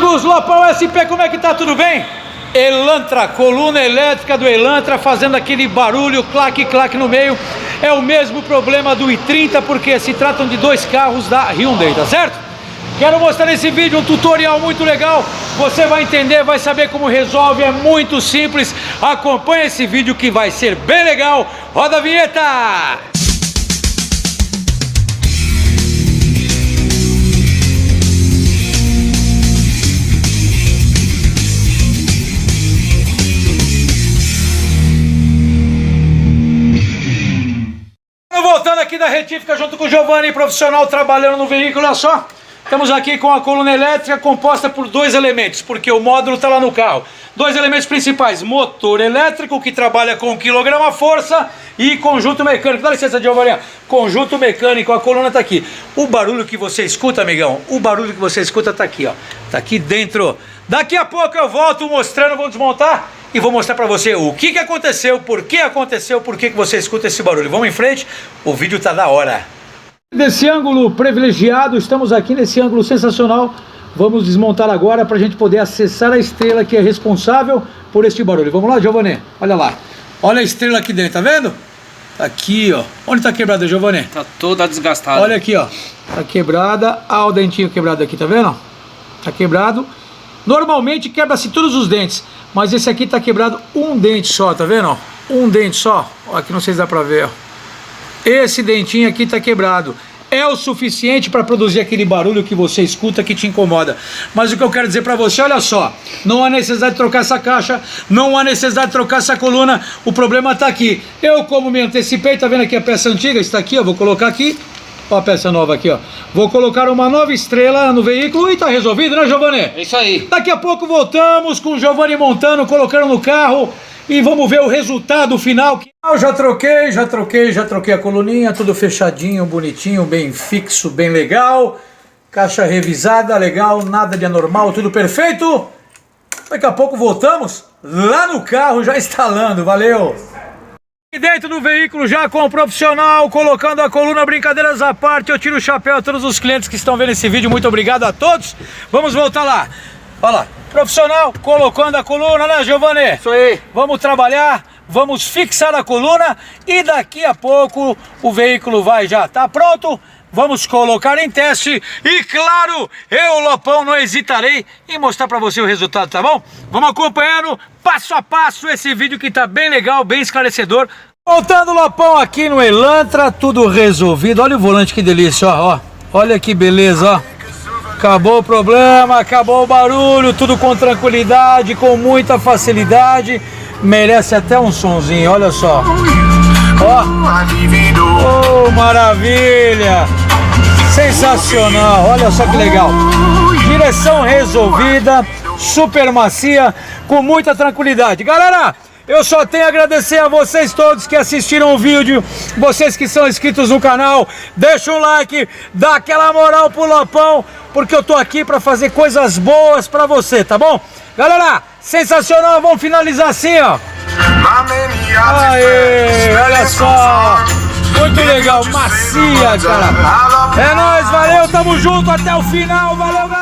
amigos, Lopão SP, como é que tá? Tudo bem? Elantra, coluna elétrica do Elantra fazendo aquele barulho, claque, claque no meio. É o mesmo problema do i30, porque se tratam de dois carros da Hyundai, tá certo? Quero mostrar nesse vídeo um tutorial muito legal. Você vai entender, vai saber como resolve, é muito simples. Acompanhe esse vídeo que vai ser bem legal. Roda a vinheta! Voltando aqui da retífica junto com o Giovanni, profissional trabalhando no veículo, olha só. Estamos aqui com a coluna elétrica composta por dois elementos, porque o módulo está lá no carro. Dois elementos principais, motor elétrico que trabalha com quilograma-força e conjunto mecânico. Dá licença, Giovanni. Conjunto mecânico, a coluna está aqui. O barulho que você escuta, amigão, o barulho que você escuta está aqui, ó. Está aqui dentro. Daqui a pouco eu volto mostrando, vou desmontar e vou mostrar para você o que aconteceu, por que você escuta esse barulho. Vamos em frente, o vídeo tá da hora. Desse ângulo privilegiado, estamos aqui nesse ângulo sensacional. Vamos desmontar agora para a gente poder acessar a estrela que é responsável por este barulho. Vamos lá, Giovanni? Olha lá. Olha a estrela aqui dentro, tá vendo? Tá aqui, ó. Onde tá quebrada, Giovanni? Tá toda desgastada. Olha aqui, ó. Tá quebrada. Ah, o dentinho quebrado aqui, tá vendo? Tá quebrado. Normalmente quebra-se todos os dentes, mas esse aqui tá quebrado um dente só, tá vendo? Um dente só. Ó, aqui não sei se dá pra ver, ó. Esse dentinho aqui tá quebrado. É o suficiente para produzir aquele barulho que você escuta que te incomoda. Mas o que eu quero dizer para você, olha só, não há necessidade de trocar essa caixa, não há necessidade de trocar essa coluna, o problema tá aqui. Eu, como me antecipei, tá vendo aqui a peça antiga, está aqui, ó, vou colocar aqui. Ó a peça nova aqui, ó. Vou colocar uma nova estrela no veículo e tá resolvido, né, Giovanni? É isso aí. Daqui a pouco voltamos com o Giovanni montando, colocando no carro e vamos ver o resultado final. Eu já troquei a coluninha, tudo fechadinho, bonitinho, bem fixo, bem legal. Caixa revisada, legal, nada de anormal, tudo perfeito. Daqui a pouco voltamos lá no carro já instalando, valeu! E dentro do veículo já com o profissional, colocando a coluna, brincadeiras à parte, eu tiro o chapéu a todos os clientes que estão vendo esse vídeo, muito obrigado a todos. Vamos voltar lá, olha lá, profissional colocando a coluna, né, Giovanni? Isso aí. Vamos trabalhar, vamos fixar a coluna e daqui a pouco o veículo vai já estar pronto. Vamos colocar em teste e claro, eu, Lopão, não hesitarei em mostrar para você o resultado, tá bom? Vamos acompanhando passo a passo esse vídeo que tá bem legal, bem esclarecedor. Voltando, Lopão, aqui no Elantra, tudo resolvido. Olha o volante, que delícia, ó. Olha que beleza, ó. Acabou o problema, acabou o barulho, tudo com tranquilidade, com muita facilidade. Merece até um sonzinho, olha só. Ó, oh, maravilha! Sensacional, olha só que legal. Direção resolvida, super macia, com muita tranquilidade. Galera, eu só tenho a agradecer a vocês todos que assistiram o vídeo, vocês que são inscritos no canal, deixa um like, dá aquela moral pro Lopão, porque eu tô aqui para fazer coisas boas para você, tá bom? Galera, sensacional, vamos finalizar assim, ó. Aê, olha só, muito legal, macia, cara. É nóis, valeu, tamo junto até o final, valeu, galera.